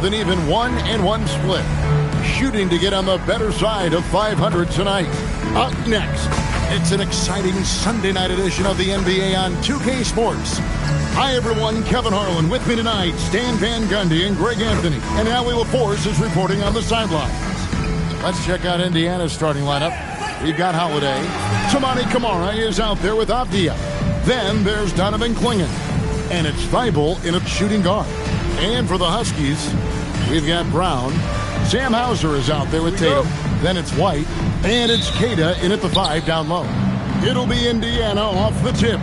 An even 1-1 split. Shooting to get on the better side of 500 tonight. Up next, it's an exciting Sunday night edition of the NBA on 2K Sports. Hi everyone, Kevin Harlan with me tonight, Stan Van Gundy and Greg Anthony. And Allie LaForce is reporting on the sidelines. Let's check out Indiana's starting lineup. We've got Holiday. Toumani Camara is out there with Avdia. Then there's Donovan Clingan. And it's Thibault in a shooting guard. And for the Huskies, we've got Brown. Sam Hauser is out there with Tatum. Then it's White. And it's Queta in at the 5 down low. It'll be Indiana off the tip.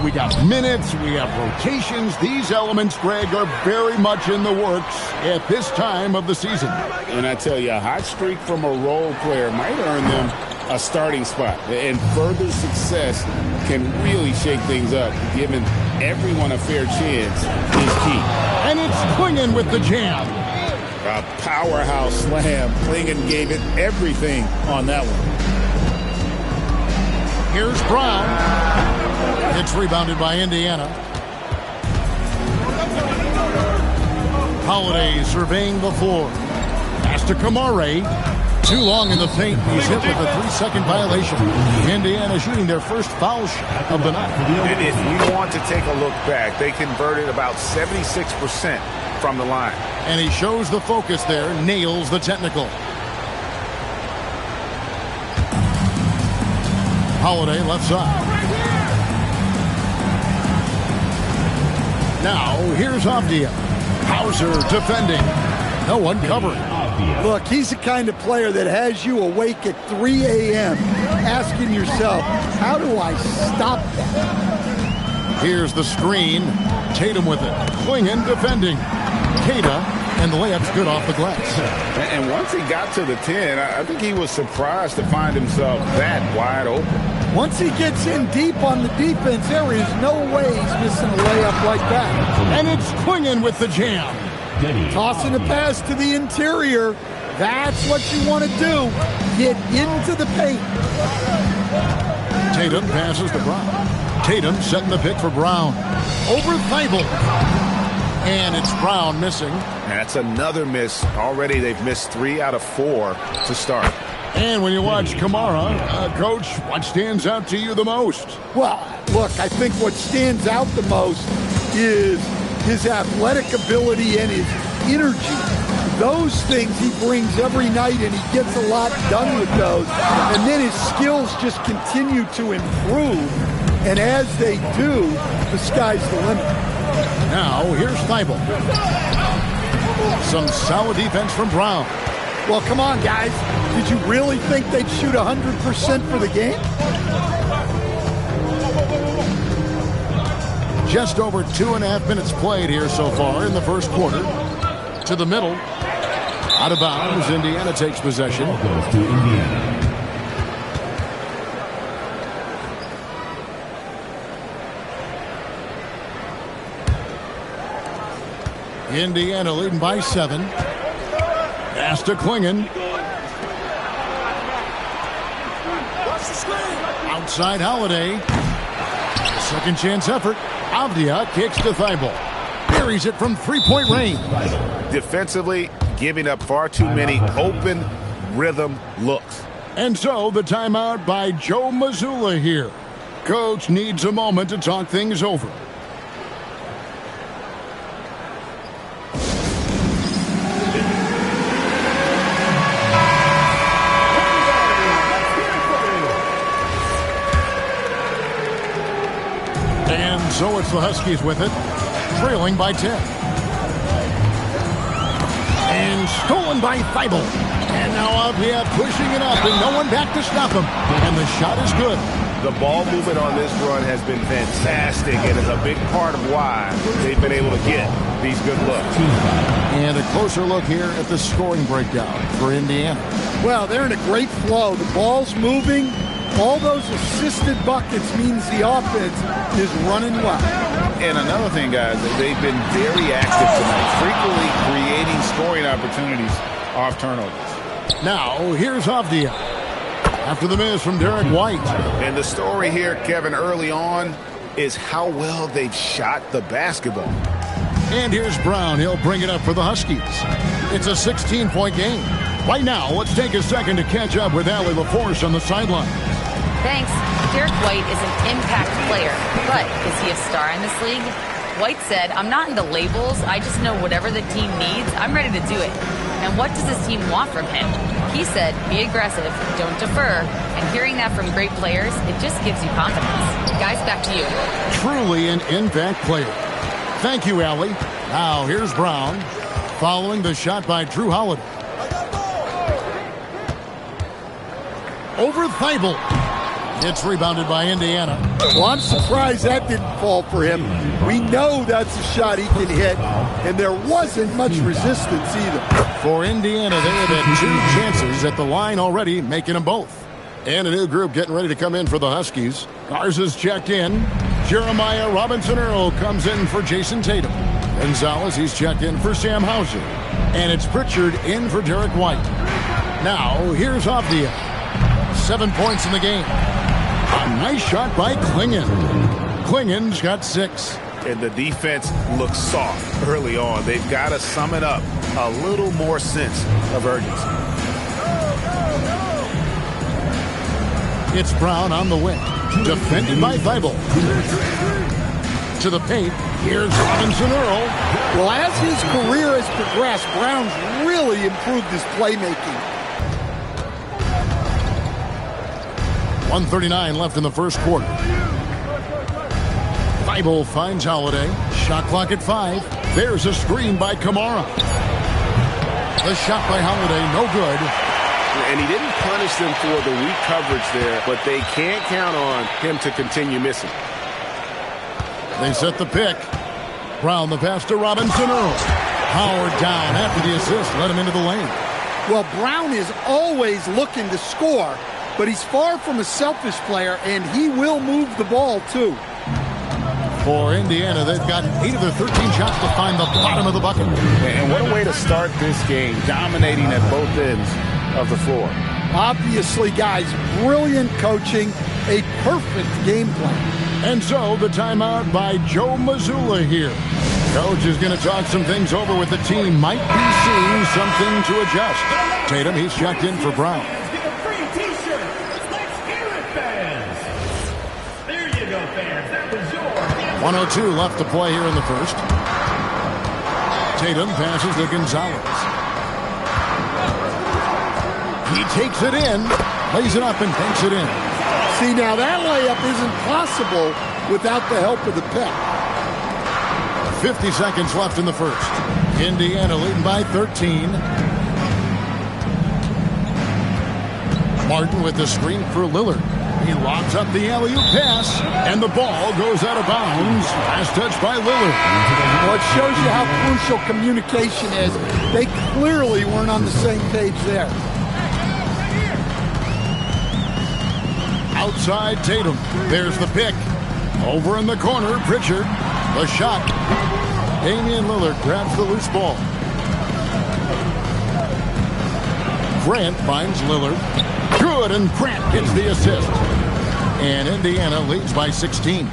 We got minutes. We have rotations. These elements, Greg, are very much in the works at this time of the season. And I tell you, a hot streak from a role player might earn them a starting spot. And further success can really shake things up. Giving everyone a fair chance is key. And it's Clingan with the jam. A powerhouse slam. Clingan gave it everything on that one. Here's Brown. It's rebounded by Indiana. Holiday surveying the floor. Pass to Camara. Too long in the paint. He's hit with a 3-second violation. Indiana shooting their first foul shot of the night. And if you want to take a look back, they converted about 76% from the line. And he shows the focus there. Nails the technical. Holiday left side. Now, here's Avdia. Hauser defending. No one covering. Look, he's the kind of player that has you awake at 3 a.m. asking yourself, how do I stop that? Here's the screen. Tatum with it. Clingan defending. Queta, and the layup's good off the glass. And once he got to the 10, I think he was surprised to find himself that wide open. Once he gets in deep on the defense, there is no way he's missing a layup like that. And it's Clingan with the jam. Tossing a pass to the interior. That's what you want to do. Get into the paint. Tatum passes to Brown. Tatum setting the pick for Brown. Over Thibault. And it's Brown missing. That's another miss. Already they've missed 3 out of 4 to start. And when you watch Camara, Coach, what stands out to you the most? Well, look, I think what stands out the most is his athletic ability and his energy. Those things he brings every night, and he gets a lot done with those. And then his skills just continue to improve. And as they do, the sky's the limit. Now, here's Thibault. Some solid defense from Brown. Well, come on, guys. Did you really think they'd shoot 100% for the game? Just over 2.5 minutes played here so far in the first quarter. To the middle. Out of bounds. Indiana takes possession. Goes to Indiana. Indiana leading by 7. Pass to Clingan. Outside Holiday. Second chance effort. Avdia kicks to Thibault. Buries it from 3-point range. Defensively, giving up far too many open rhythm looks. And so the timeout by Joe Mazzulla here. Coach needs a moment to talk things over. So it's the Huskies with it, trailing by 10. And stolen by Thibault. And now Avdia pushing it up, and no one back to stop him. And the shot is good. The ball movement on this run has been fantastic, and is a big part of why they've been able to get these good looks. And a closer look here at the scoring breakdown for Indiana. Well, they're in a great flow. The ball's moving. All those assisted buckets means the offense is running well. And another thing, guys, they've been very active tonight, frequently creating scoring opportunities off turnovers. Now, here's Avdia. After the miss from Derek White. And the story here, Kevin, early on, is how well they've shot the basketball. And here's Brown. He'll bring it up for the Huskies. It's a 16-point game. Right now, let's take a second to catch up with Allie LaForce on the sideline. Thanks. Derek White is an impact player, but is he a star in this league? White said, "I'm not into labels. I just know whatever the team needs, I'm ready to do it. And what does this team want from him?" He said, "Be aggressive, don't defer." And hearing that from great players, it just gives you confidence. Guys, back to you. Truly an impact player. Thank you, Allie. Now, here's Brown, following the shot by Drew Holiday. Over Thibault. It's rebounded by Indiana. Well, I'm surprised that didn't fall for him. We know that's a shot he can hit, and there wasn't much resistance either. For Indiana, they have had 2 chances at the line already, making them both. And a new group getting ready to come in for the Huskies. Garza's checked in. Jeremiah Robinson-Earl comes in for Jason Tatum. Gonzalez, he's checked in for Sam Hauser. And it's Pritchard in for Derek White. Now, here's Avdia. 7 points in the game. A nice shot by Klingon. Klingon's got 6. And the defense looks soft early on. They've got to sum it up. A little more sense of urgency. It's Brown on the wing. Defended by Thibault. To the paint. Here's Robinson-Earl. Well, as his career has progressed, Brown's really improved his playmaking. 1:39 left in the first quarter. Thibault finds Holiday. Shot clock at 5. There's a screen by Kamara. The shot by Holiday, no good. And he didn't punish them for the weak coverage there, but they can't count on him to continue missing. They set the pick. Brown the pass to Robinson-Earl. Howard down after the assist. Let him into the lane. Well, Brown is always looking to score, but he's far from a selfish player, and he will move the ball, too. For Indiana, they've got 8 of their 13 shots to find the bottom of the bucket. And what a way to start this game, dominating at both ends of the floor. Obviously, guys, brilliant coaching, a perfect game plan. And so, the timeout by Joe Mazzulla here. Coach is going to talk some things over with the team. Might be seeing something to adjust. Tatum, he's checked in for Brown. 1:02 left to play here in the first. Tatum passes to Gonzalez. He takes it in, lays it up and takes it in. See, now that layup isn't possible without the help of the pick. 50 seconds left in the first. Indiana leading by 13. Martin with the screen for Lillard. He lobs up the alley-oop pass, and the ball goes out of bounds. Last touch by Lillard. Well, it shows you how crucial communication is. They clearly weren't on the same page there. Outside Tatum. There's the pick. Over in the corner, Pritchard. The shot. Damian Lillard grabs the loose ball. Grant finds Lillard. Good, and Grant gets the assist. And Indiana leads by 16.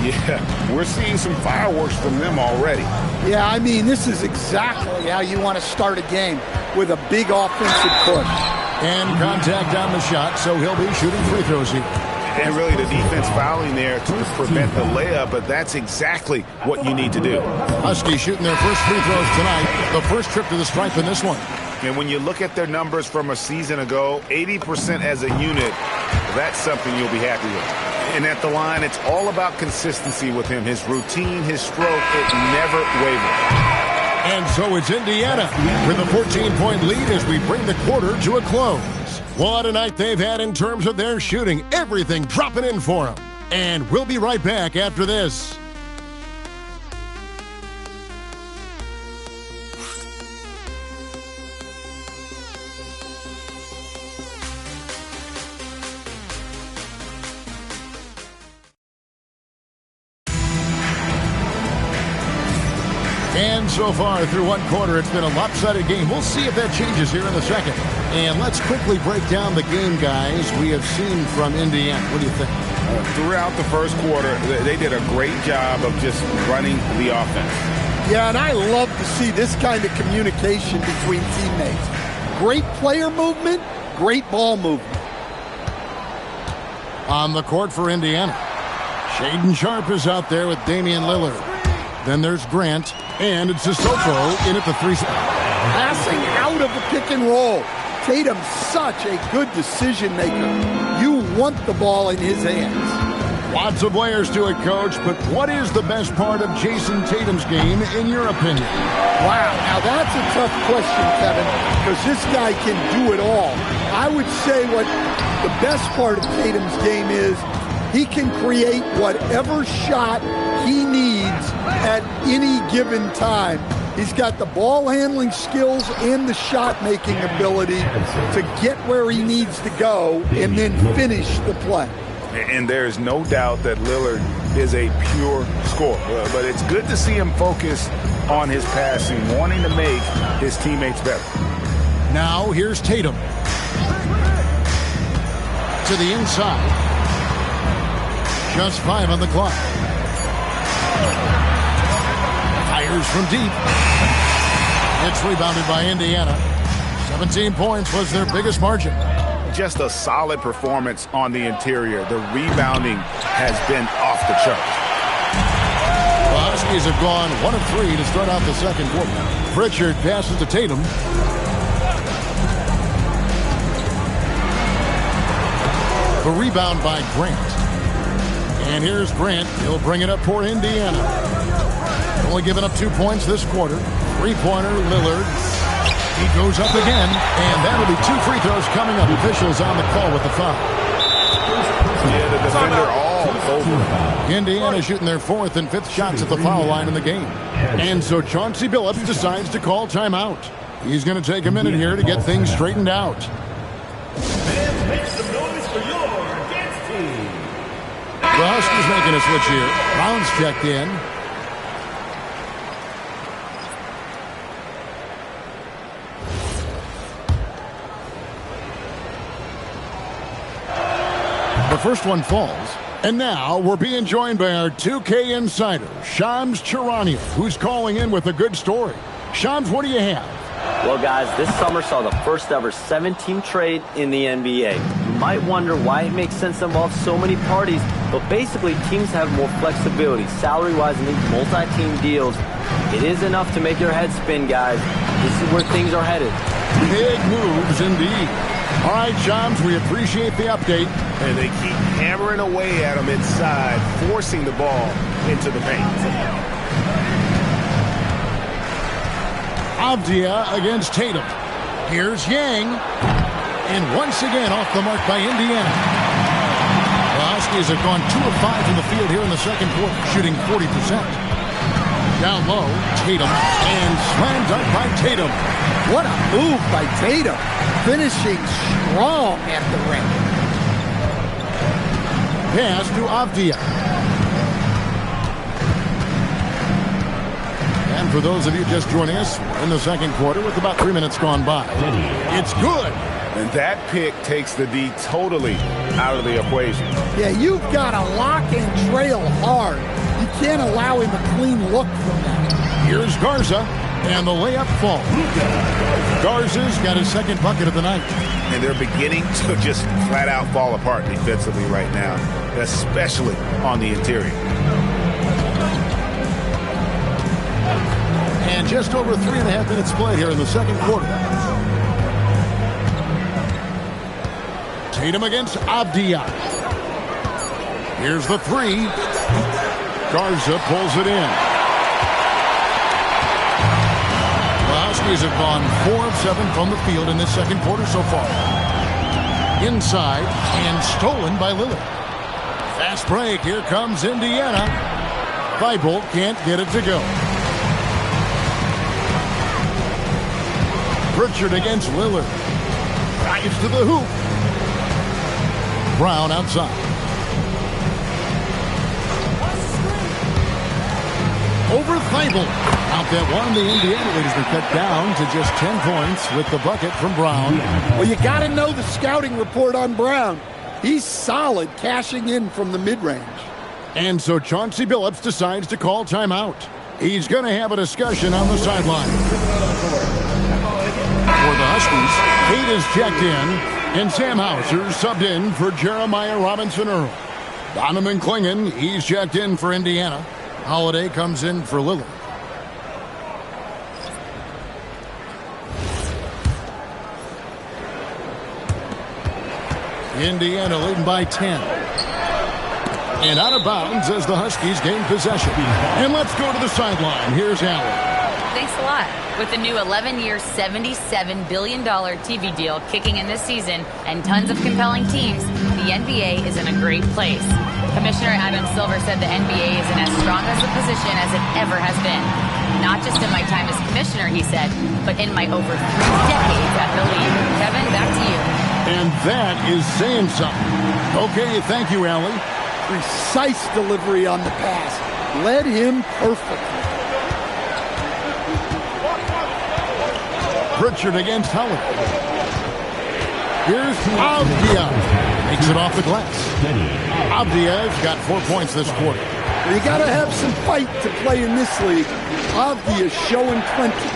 Yeah, we're seeing some fireworks from them already. Yeah, I mean, this is exactly how you want to start a game, with a big offensive push. And contact on the shot, so he'll be shooting free throws here. And really the defense fouling there to prevent the layup, but that's exactly what you need to do. Huskies shooting their first free throws tonight. The first trip to the stripe in this one. And when you look at their numbers from a season ago, 80% as a unit, that's something you'll be happy with. And at the line, it's all about consistency with him. His routine, his stroke, it never wavers. And so it's Indiana with a 14-point lead as we bring the quarter to a close. What a night they've had in terms of their shooting. Everything dropping in for them. And we'll be right back after this. And so far through one quarter, it's been a lopsided game. We'll see if that changes here in the second. And let's quickly break down the game, guys, we have seen from Indiana. What do you think? Throughout the first quarter, they did a great job of just running the offense. Yeah, and I love to see this kind of communication between teammates. Great player movement, great ball movement. On the court for Indiana, Shaedon Sharpe is out there with Damian Lillard. Then there's Grant, and it's Sissoko in at the 3. Passing out of the pick and roll. Tatum's such a good decision maker. You want the ball in his hands. Lots of layers to it, Coach, but what is the best part of Jason Tatum's game, in your opinion? Wow, now that's a tough question, Kevin, because this guy can do it all. I would say what the best part of Tatum's game is he can create whatever shot he needs at any given time. He's got the ball handling skills and the shot making ability to get where he needs to go and then finish the play. And there's no doubt that Lillard is a pure scorer. But it's good to see him focus on his passing, wanting to make his teammates better. Now here's Tatum. To the inside. Just 5 on the clock. Fires from deep. It's rebounded by Indiana. 17 points was their biggest margin. Just a solid performance on the interior. The rebounding has been off the charts. The Huskies have gone 1 of 3 to start out the second quarter. Pritchard passes to Tatum. The rebound by Grant. And here's Grant. He'll bring it up for Indiana. Only giving up 2 points this quarter. Three-pointer, Lillard. He goes up again, and that'll be 2 free throws coming up. Officials on the call with the foul. Yeah, the defender all over. Indiana shooting their 4th and 5th shots at the foul line in the game. And so Chauncey Billups decides to call timeout. He's going to take a minute here to get things straightened out. Make some noise for your dance team. The Huskies making a switch here. Brown's checked in. The first one falls. And now we're being joined by our 2K insider, Shams Charania, who's calling in with a good story. Shams, what do you have? Well, guys, this summer saw the first ever 7-team trade in the NBA. You might wonder why it makes sense to involve so many parties, but basically teams have more flexibility salary-wise in these multi-team deals. It is enough to make your head spin, guys. This is where things are headed. Big moves indeed. All right, Shams, we appreciate the update. And they keep hammering away at him inside, forcing the ball into the paint. Avdia against Tatum. Here's Yang. And once again off the mark by Indiana. The Huskies have gone 2 of 5 from the field here in the second quarter, shooting 40%. Down low, Tatum. And slam dunk by Tatum. What a move by Tatum. Finishing strong at the rim. Pass to Avdia. And for those of you just joining us, we're in the second quarter with about 3 minutes gone by. It's good. And that pick takes the D totally out of the equation. Yeah, you've got to lock and trail hard. You can't allow him a clean look from that. Here's Garza, and the layup falls. Garza's got his second bucket of the night. And they're beginning to just flat out fall apart defensively right now, especially on the interior. And just over 3.5 minutes played here in the second quarter. Tatum against Avdia. Here's the 3. Garza pulls it in. The Huskies have gone 4 of 7 from the field in this second quarter so far. Inside and stolen by Lillard. Fast break. Here comes Indiana. Thibault can't get it to go. Pritchard against Lillard. Drives to the hoop. Brown outside. Over Thibault. Out that one, the Indiana lead has been cut down to just 10 points with the bucket from Brown. Well, you got to know the scouting report on Brown. He's solid cashing in from the mid-range. And so Chauncey Billups decides to call timeout. He's going to have a discussion on the sideline. For the Huskies, Kate is checked in, and Sam Hauser subbed in for Jeremiah Robinson-Earl. Donovan Clingan, he's checked in for Indiana. Holiday comes in for Lillard. Indiana leading by 10. And out of bounds as the Huskies gain possession. And let's go to the sideline. Here's Allen. Thanks a lot. With the new 11-year, $77 billion TV deal kicking in this season and tons of compelling teams, the NBA is in a great place. Commissioner Adam Silver said the NBA is in as strong as a position as it ever has been. Not just in my time as commissioner, he said, but in my over 3 decades at the league. Kevin, back to you. And that is saying something. Okay, thank you, Allie. Precise delivery on the pass. Led him perfectly. Pritchard against Howard. Here's Avdia. Makes it off the glass. Avdia's got 4 points this quarter. You got to have some fight to play in this league. Avdia's showing plenty.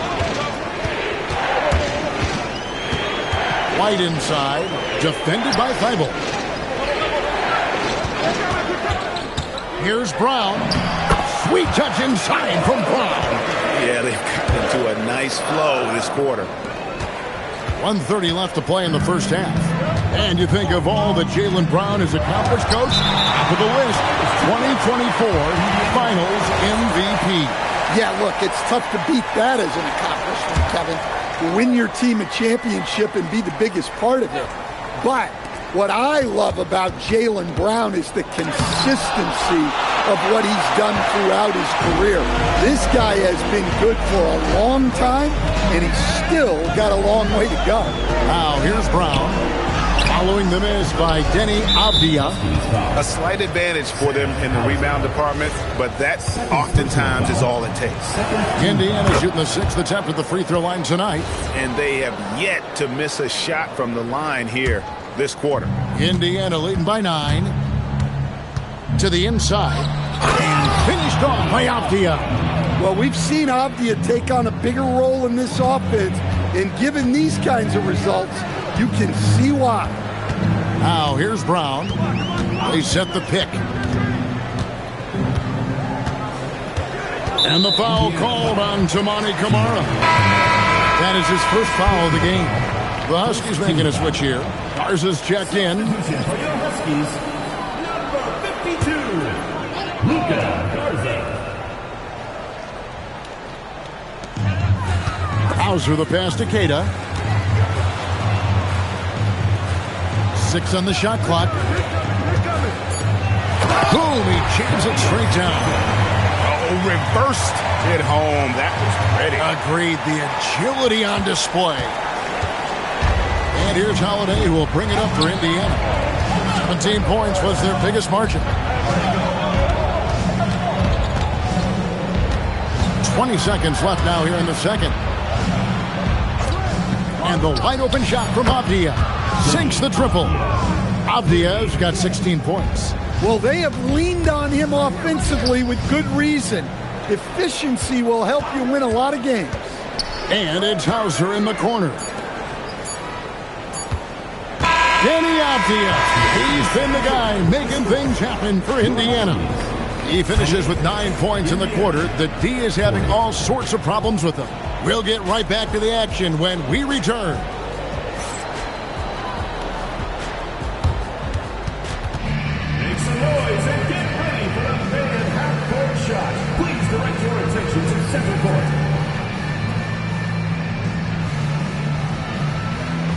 White inside. Defended by Thibault. Here's Brown. Sweet touch inside from Brown. Yeah, they've gotten into a nice flow this quarter. 1:30 left to play in the first half. And you think of all that Jaylen Brown has accomplished, Coach? Top of the list, 2024 Finals MVP. Yeah, look, it's tough to beat that as an accomplishment, Kevin. To win your team a championship and be the biggest part of it. But what I love about Jaylen Brown is the consistency of what he's done throughout his career. This guy has been good for a long time, and he's still got a long way to go. Now, here's Brown. Following the miss by Denny Avdia. A slight advantage for them in the rebound department, but that oftentimes is all it takes. Indiana shooting the 6th attempt at the free throw line tonight. And they have yet to miss a shot from the line here this quarter. Indiana leading by 9. To the inside. And finished off by Avdia. Well, we've seen Avdia take on a bigger role in this offense, and given these kinds of results, you can see why. Now, here's Brown. They set the pick. And the foul called on Toumani Camara. That is his first foul of the game. The Huskies making a switch here. Garza's checked in. Huskies, number 52, Luka Garza. Hauser the pass to Keita. 6 on the shot clock. Boom, he jams it straight down. Oh, reversed it home. That was ready. Agreed, the agility on display. And here's Holiday, who will bring it up for Indiana. 17 points was their biggest margin. 20 seconds left now here in the second. And the wide open shot from Avdia. Sinks the triple. Avdia's got 16 points. Well, they have leaned on him offensively with good reason. Efficiency will help you win a lot of games. And it's Hauser in the corner. Denny Avdia. He's been the guy making things happen for Indiana. He finishes with 9 points in the quarter. The D is having all sorts of problems with them. We'll get right back to the action when we return. Make some noise and get ready for the big half-court shot. Please direct your attention to center court.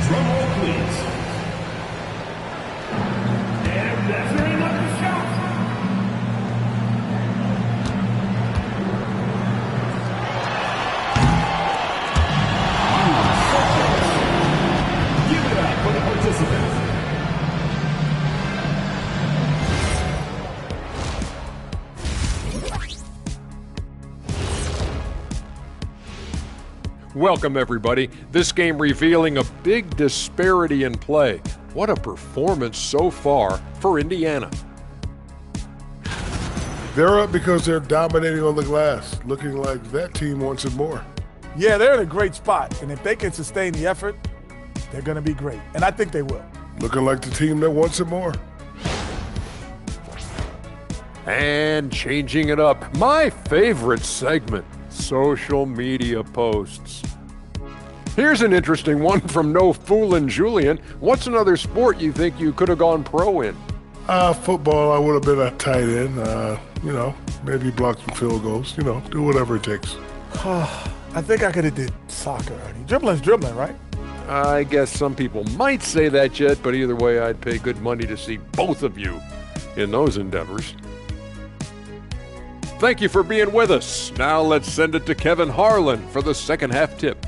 Drum roll, please. And that's very much the shot. Give it up for the participants. Welcome, everybody. This game revealing a big disparity in play. What a performance so far for Indiana. They're up because they're dominating on the glass, looking like that team wants it more. Yeah, they're in a great spot, and if they can sustain the effort, they're going to be great, and I think they will. Looking like the team that wants it more. And changing it up, my favorite segment, social media posts. Here's an interesting one from No Foolin' Julian. What's another sport you think you could have gone pro in? Football, I would have been a tight end. Maybe block some field goals. Do whatever it takes. I think I could have did soccer, Ernie. Dribbling's dribbling, right? I guess some people might say that yet, but either way, I'd pay good money to see both of you in those endeavors. Thank you for being with us. Now let's send it to Kevin Harlan for the second half tip.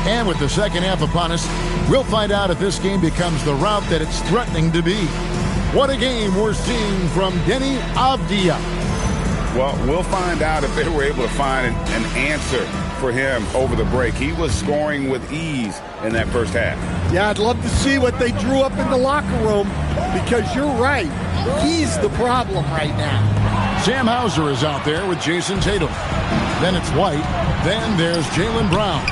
And with the second half upon us, we'll find out if this game becomes the route that it's threatening to be. What a game we're seeing from Deni Avdija. Well, we'll find out if they were able to find an answer for him over the break. He was scoring with ease in that first half. Yeah, I'd love to see what they drew up in the locker room, because you're right. He's the problem right now. Sam Hauser is out there with Jason Tatum. Then it's White. Then there's Jaylen Brown.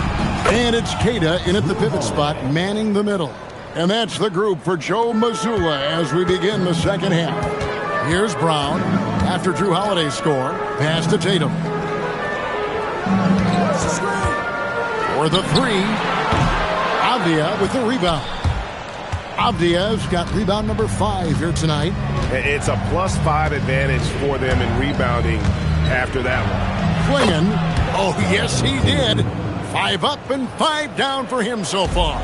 And it's Keita in at the pivot spot, manning the middle. And that's the group for Joe Mazzulla as we begin the second half. Here's Brown after Drew Holiday score. Pass to Tatum. For the three. Avdija with the rebound. Avdija's got rebound number 5 here tonight. It's a +5 advantage for them in rebounding after that one. Klingon. Oh, yes, he did. 5 up and 5 down for him so far.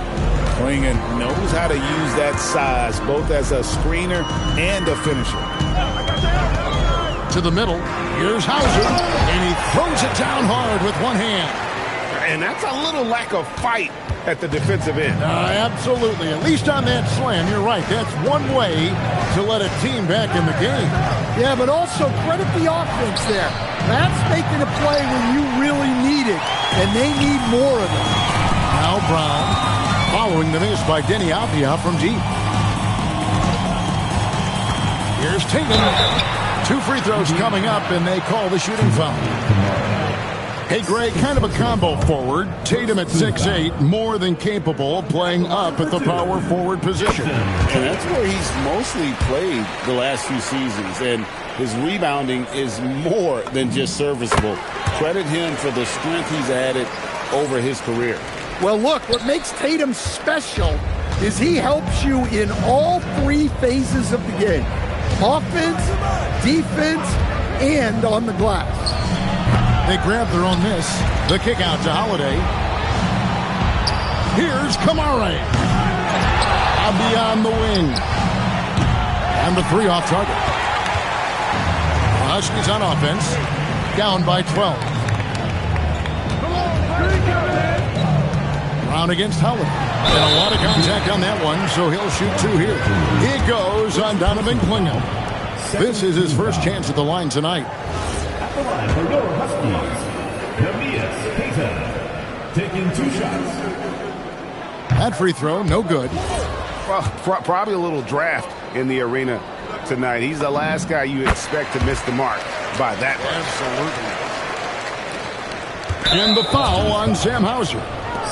Klingon knows how to use that size, both as a screener and a finisher. To the middle, here's Hauser, and he throws it down hard with one hand. And that's a little lack of fight at the defensive end. Absolutely. At least on that slam, you're right. That's one way to let a team back in the game. Yeah, but also credit the offense there. That's making a play when you really need it, and they need more of it. Now Brown following the miss by Deni Avdija from deep. Here's Tatum. 2 free throws coming up, and they call the shooting foul. Hey, Greg, kind of a combo forward. Tatum at 6'8", more than capable of playing up at the power forward position. And that's where he's mostly played the last few seasons, and his rebounding is more than just serviceable. Credit him for the strength he's added over his career. Well, look, what makes Tatum special is he helps you in all 3 phases of the game. Offense, defense, and on the glass. They grab their own miss. The kick out to Holiday. Here's Kamara. Beyond the wing. And the 3 off target. The Huskies on offense. Down by 12. Brown against Holiday. And a lot of contact on that one, so he'll shoot 2 here. It goes on Donovan Klingon. This is his first chance at the line tonight. The line for your Huskies, Keita, taking 2 shots. That free throw, no good. Well, probably a little draft in the arena tonight. He's the last guy you expect to miss the mark by that much. Absolutely. And the foul on Sam Hauser.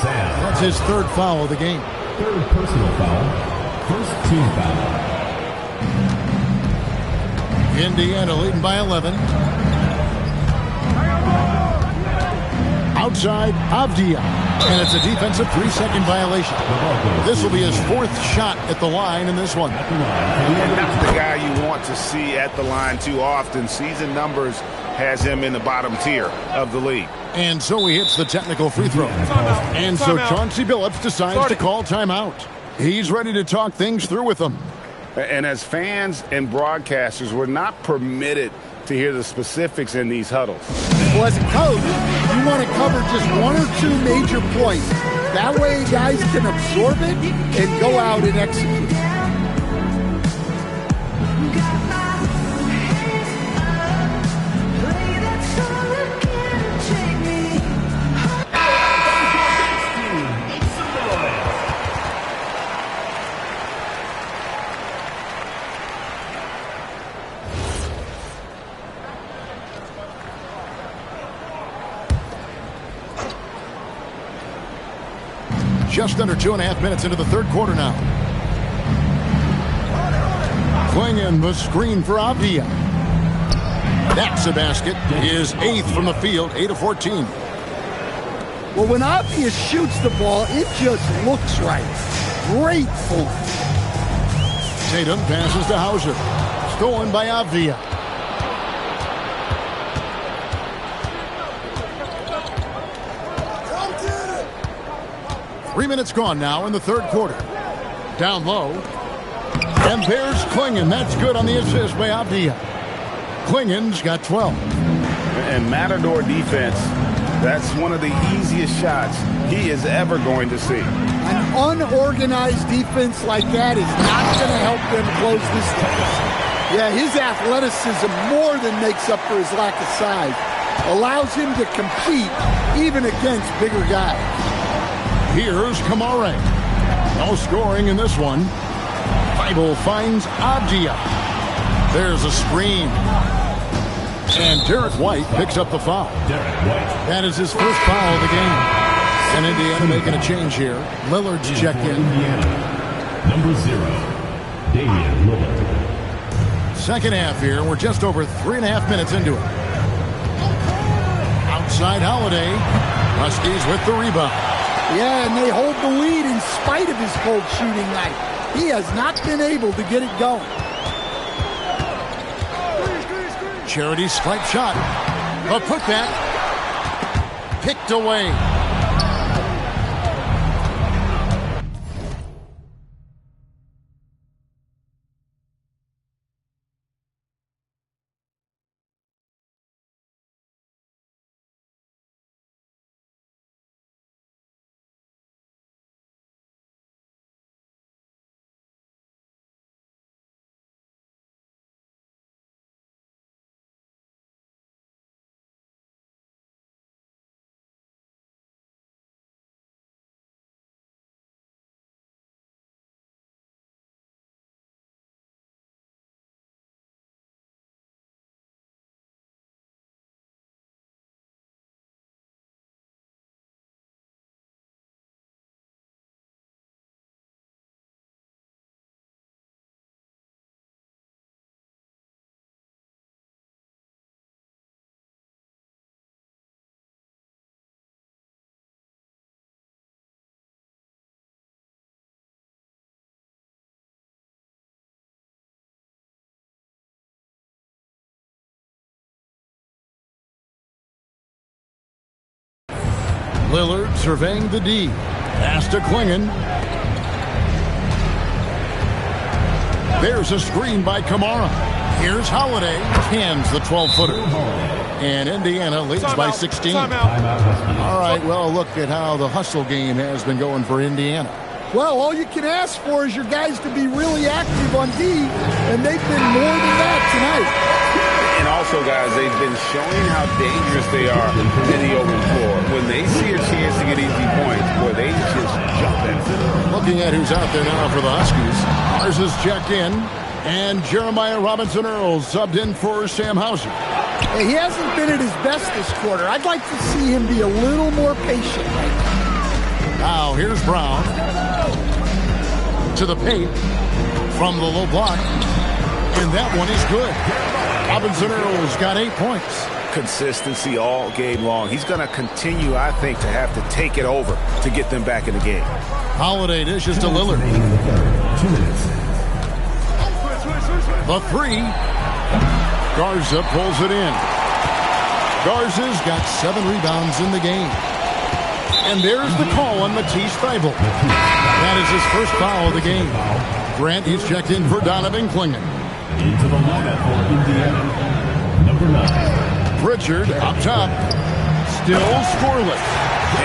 That's his 3rd foul of the game. 3rd personal foul. 1st team foul. Indiana leading by 11. Outside Avdija. And it's a defensive 3-second violation. This will be his 4th shot at the line in this one. And not the guy you want to see at the line too often. Season numbers has him in the bottom tier of the league. And so he hits the technical free throw. And so Chauncey Billups decides to call timeout. He's ready to talk things through with them. And as fans and broadcasters, we're not permitted to hear the specifics in these huddles. Well, as a coach, you want to cover just 1 or 2 major points. That way guys can absorb it and go out and execute. Just under 2.5 minutes into the third quarter now. Klingon, the screen for Avdia. That's a basket. His 8th from the field, 8 of 14. Well, when Avdia shoots the ball, it just looks right. Great form. Tatum passes to Hauser. Stolen by Avdia. Three minutes gone now in the third quarter. Down low. And there's Klingon. That's good on the assist by Avdia. Klingon's got 12. And Matador defense, that's one of the easiest shots he is ever going to see. An unorganized defense like that is not going to help them close this deficit. Yeah, his athleticism more than makes up for his lack of size. Allows him to compete even against bigger guys. Here's Kamare. No scoring in this one. Bible finds Avdia. There's a screen. And Derek White picks up the foul. That is his first foul of the game. And Indiana making a change here. Lillard's checked in. Number 0, Damian Lillard. Second half here. We're just over 3.5 minutes into it. Outside Holiday. Huskies with the rebound. Yeah, and they hold the lead in spite of his cold shooting night. He has not been able to get it going. Charity stripe shot. A putback. Picked away. Lillard surveying the D. Pass to Klingon. There's a screen by Kamara. Here's Holiday. Hands the 12-footer. And Indiana leads by 16. All right, well, look at how the hustle game has been going for Indiana. Well, all you can ask for is your guys to be really active on D, and they've been more than that tonight. And also, guys, they've been showing how dangerous they are in the open floor. When they see a chance to get easy points, boy, they just jump at it. Looking at who's out there now for the Huskies. Ours is checked in, and Jeremiah Robinson-Earl subbed in for Sam Hauser. He hasn't been at his best this quarter. I'd like to see him be a little more patient right now. Now, here's Brown. To the paint. From the low block. And that one is good. Robinson-Earl's got 8 points. Consistency all game long. He's going to continue, I think, to have to take it over to get them back in the game. Holiday dishes to Lillard. 2 minutes. The three. Garza pulls it in. Garza's got 7 rebounds in the game. And there's the call on Matisse Thybulle. That is his first foul of the game. Grant, he's checked in for Donovan Klingon. Into the lineup for Indiana, number 9. Pritchard up top. Still scoreless.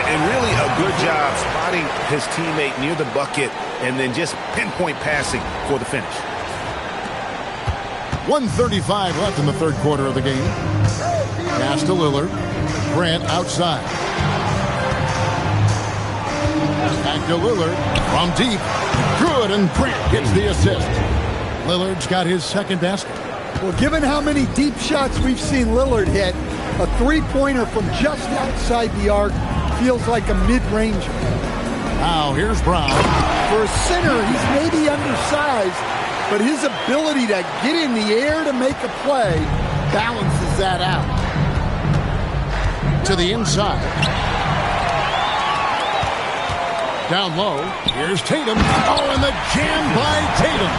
And really a good job spotting his teammate near the bucket and then just pinpoint passing for the finish. 1:35 left in the third quarter of the game. Pass to Lillard. Grant outside. Back to Lillard from deep. Good, and Grant gets the assist. Lillard's got his second basket. Well, given how many deep shots we've seen Lillard hit, a three-pointer from just outside the arc feels like a mid-ranger. Now here's Brown. For a center, he's maybe undersized, but his ability to get in the air to make a play balances that out. To the inside. Down low. Here's Tatum. Oh, and the jam by Tatum.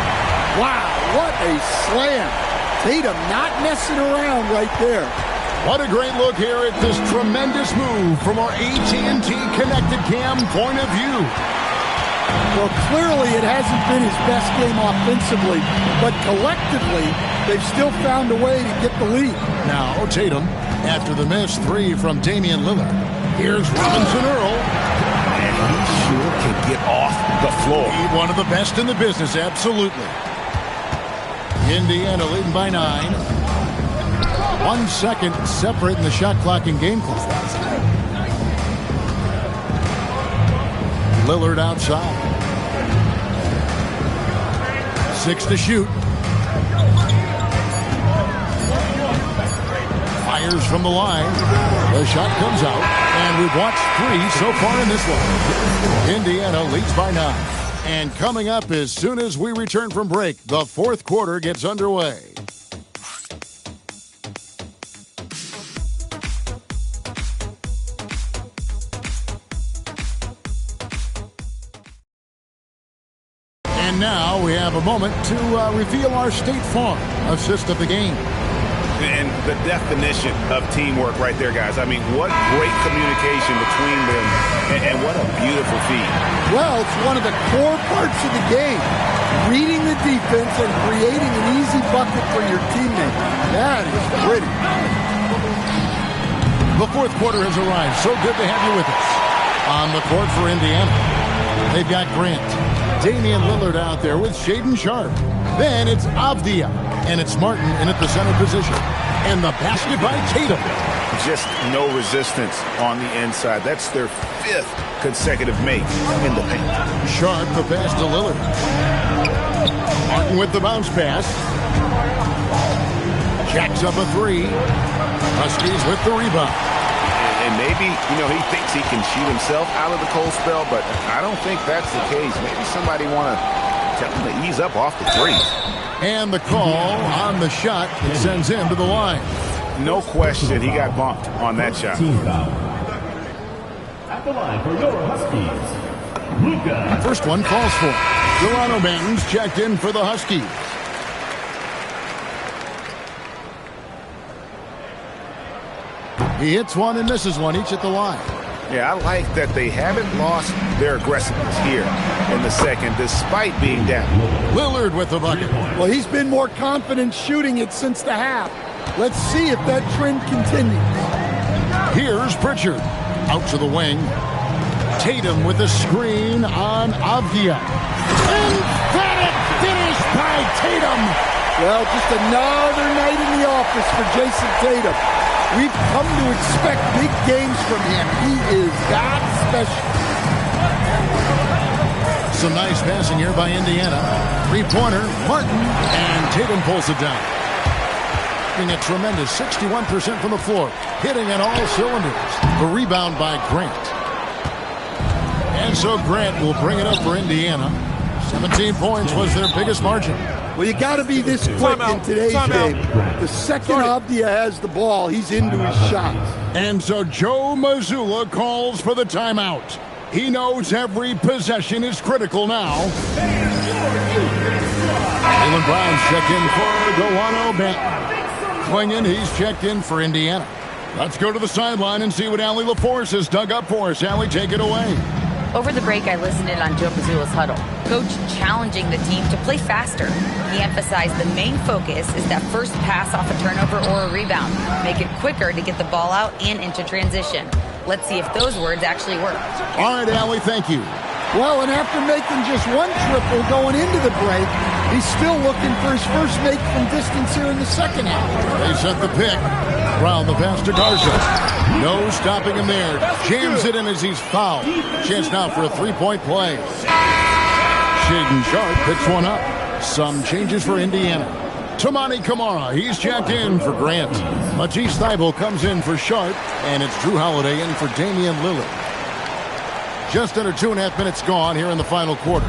Wow, what a slam. Tatum not messing around right there. What a great look here at this tremendous move from our AT&T Connected Cam point of view. Well, clearly it hasn't been his best game offensively, but collectively, they've still found a way to get the lead. Now Tatum, after the missed three from Damian Lillard. Here's Robinson Earl. And he sure can get off the floor. He's one of the best in the business, absolutely. Indiana leading by 9. 1 second separating the shot clock and game clock. Lillard outside. 6 to shoot. Fires from the line. The shot comes out. And we've watched 3 so far in this one. Indiana leads by 9. And coming up as soon as we return from break, the fourth quarter gets underway. And now we have a moment to reveal our State Farm assist of the game. And the definition of teamwork right there, guys. I mean, what great communication between them, and what a beautiful feed. Well, it's one of the core parts of the game. Reading the defense and creating an easy bucket for your teammate. That is pretty. The fourth quarter has arrived. So good to have you with us. On the court for Indiana, they've got Grant. Damian Lillard out there with Shaedon Sharpe. Then it's Avdia, and it's Martin in at the center position. And the basket by Tatum. Just no resistance on the inside. That's their 5th consecutive make in the paint. Sharpe, the pass to Lillard. Martin with the bounce pass. Jacks up a 3. Huskies with the rebound. And maybe, he thinks he can shoot himself out of the cold spell, but I don't think that's the case. Maybe somebody want to tell him to ease up off the 3. And the call on the shot that sends him to the line. No question, he got bumped on that shot. At the line for your Huskies, Luka. First one falls for. Delano Banton's checked in for the Huskies. He hits one and misses one, each at the line. Yeah, I like that they haven't lost their aggressiveness here in the second, despite being down. Lillard with the bucket. Well, he's been more confident shooting it since the half. Let's see if that trend continues. Here's Pritchard. Out to the wing. Tatum with the screen on Avdia. Emphatic finish by Tatum. Well, just another night in the office for Jason Tatum. We've come to expect big games from him. He is that special. Some nice passing here by Indiana. 3-pointer, Martin, and Tatum pulls it down. Getting a tremendous 61% from the floor. Hitting on all cylinders. The rebound by Grant. And so Grant will bring it up for Indiana. 17 points was their biggest margin. Well, you got to be this quick in today's game. The second Avdia has the ball, he's into his shots. And so Joe Mazzulla calls for the timeout. He knows every possession is critical now. Jaylen Brown's checked in for Delano Banton. Klingon, he's checked in for Indiana. Let's go to the sideline and see what Allie LaForce has dug up for us. Allie, take it away. Over the break, I listened in on Joe Mazzulla's huddle. Coach challenging the team to play faster. He emphasized the main focus is that first pass off a turnover or a rebound. Make it quicker to get the ball out and into transition. Let's see if those words actually work. All right, Allie, thank you. Well, and after making just one triple going into the break, he's still looking for his first make from distance here in the second half. They set the pick. Brown the pass to Garza. No stopping him there. Jams it in as he's fouled. Chance now for a three-point play. Shaedon Sharpe picks one up. Some changes for Indiana. Tamani Kamara, he's checked in for Grant. Matisse Thybulle comes in for Sharpe, and it's Drew Holiday in for Damian Lillard. Just under 2.5 minutes gone here in the final quarter.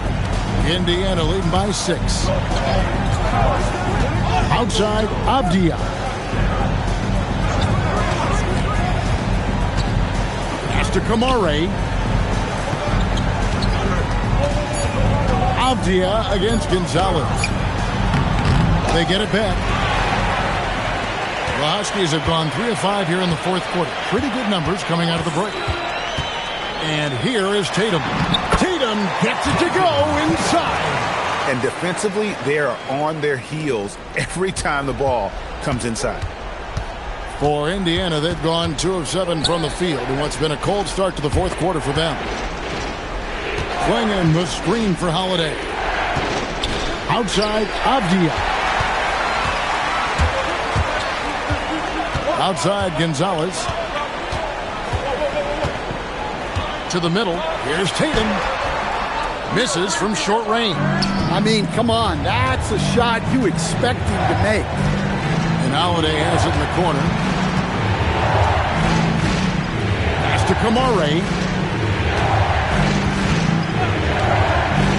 Indiana leading by 6. Outside, Avdia. Pass to Kamare. Avdia against Gonzalez. They get it back. The Huskies have gone 3 of 5 here in the fourth quarter. Pretty good numbers coming out of the break. And here is Tatum. Tatum gets it to go inside. And defensively, they are on their heels every time the ball comes inside. For Indiana, they've gone 2 of 7 from the field in what's been a cold start to the fourth quarter for them. Swinging the screen for Holiday. Outside, Avdia. Outside, Gonzalez. To the middle. Here's Tatum. Misses from short range. I mean, come on. That's a shot you expect him to make. And Holiday has it in the corner. Pass to Kamare.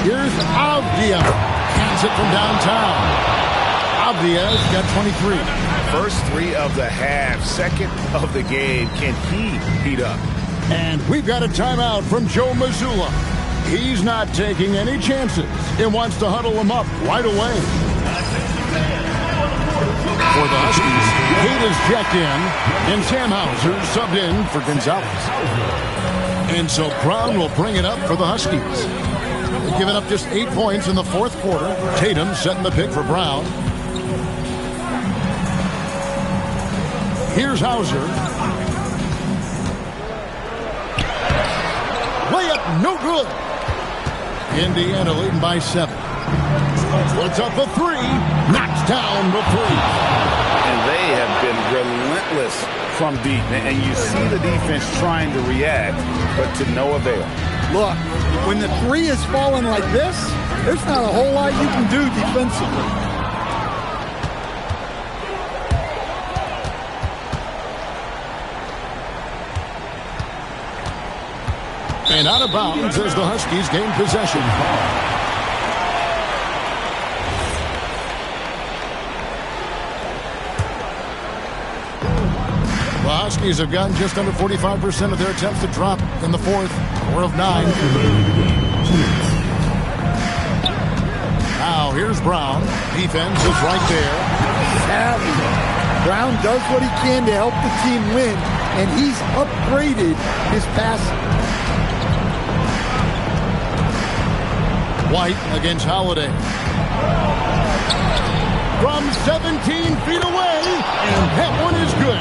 Here's Avdia. Cans it from downtown. Avdia's got 23. First 3 of the half, second of the game. Can he heat up? And we've got a timeout from Joe Mazzulla. He's not taking any chances and wants to huddle them up right away. For the Huskies, Kate is checked in, and Sam Hauser subbed in for Gonzalez. And so Brown will bring it up for the Huskies. They've given up just 8 points in the fourth quarter. Tatum setting the pick for Brown. Here's Hauser. Layup, no good. Indiana leading by 7. Puts up a 3. Knocks down the 3. And they have been relentless from deep. And you see the defense trying to react, but to no avail. Look, when the 3 is falling like this, there's not a whole lot you can do defensively. And out of bounds as the Huskies gain possession. The Huskies have gotten just under 45% of their attempts to drop in the fourth. 4 of 9. Now here's Brown. Defense is right there. Brown does what he can to help the team win, and he's upgraded his passing. White against Holiday. From 17 feet away, and that one is good.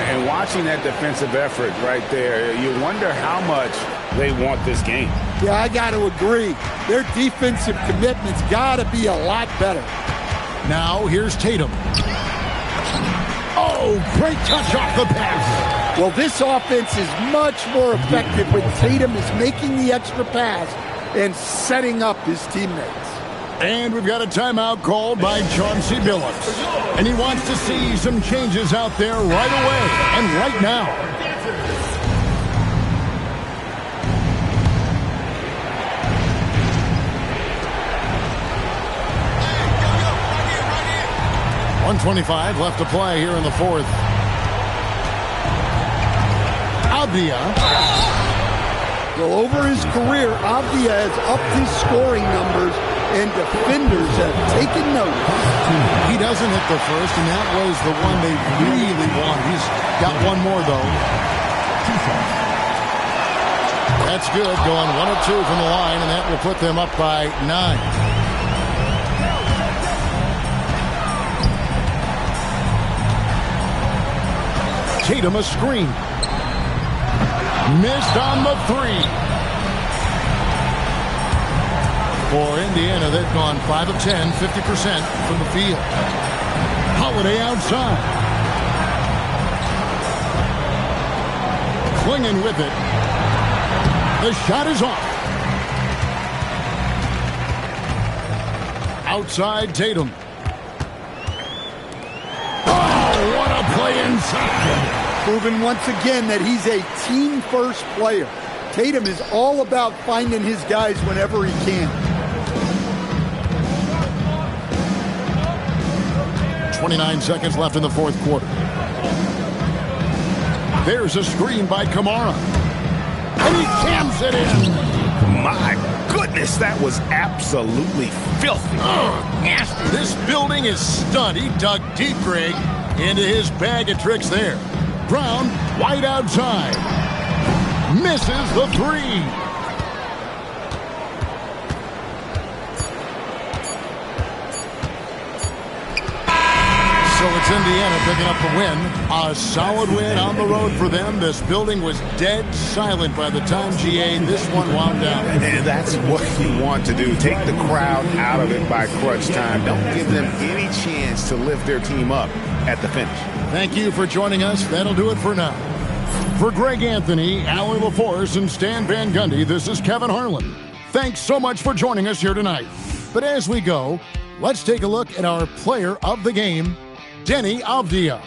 And watching that defensive effort right there, you wonder how much they want this game. Yeah, I got to agree. Their defensive commitment's got to be a lot better. Now here's Tatum. Oh, great touch off the pass. Well, this offense is much more effective when Tatum is making the extra pass and setting up his teammates. And we've got a timeout called by Chauncey Billups. And he wants to see some changes out there right away and right now. .125 left to play here in the fourth. Avdia. Well, over his career, Avdia has upped his scoring numbers, and defenders have taken notice. He doesn't hit the first, and that was the one they really wanted. He's got one more, though. That's good, going 1 of 2 from the line, and that will put them up by 9. Tatum a screen. Missed on the 3. For Indiana, they've gone 5 of 10, 50% from the field. Holiday outside. Clinging with it. The shot is off. Outside Tatum. Oh, what a play inside. Proving once again that he's a team-first player. Tatum is all about finding his guys whenever he can. 29 seconds left in the fourth quarter. There's a screen by Kamara. And he jams it in. My goodness, that was absolutely filthy. Nasty. This building is stunned. He dug deep, Greg, into his bag of tricks there. Brown, wide outside. Misses the three. So it's Indiana picking up the win. A solid win on the road for them. This building was dead silent by the time this one wound down. And that's what you want to do. Take the crowd out of it by crunch time. Don't give them any chance to lift their team up at the finish. Thank you for joining us. That'll do it for now. For Greg Anthony, Allie LaForce, and Stan Van Gundy, this is Kevin Harlan. Thanks so much for joining us here tonight. But as we go, let's take a look at our player of the game, Denny Avdia.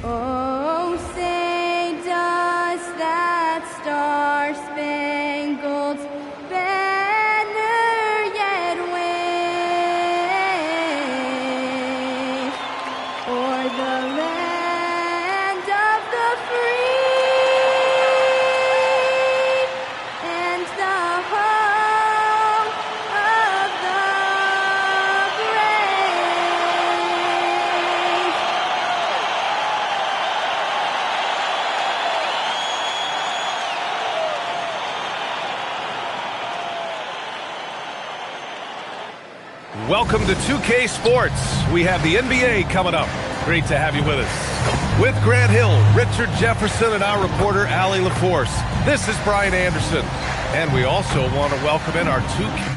Oh, say does that star-spangled banner yet wave o'er the land of the free and the home of the brave? Welcome to 2K Sports. We have the NBA coming up. Great to have you with us. With Grant Hill, Richard Jefferson, and our reporter, Allie LaForce. This is Brian Anderson. And we also want to welcome in our 2K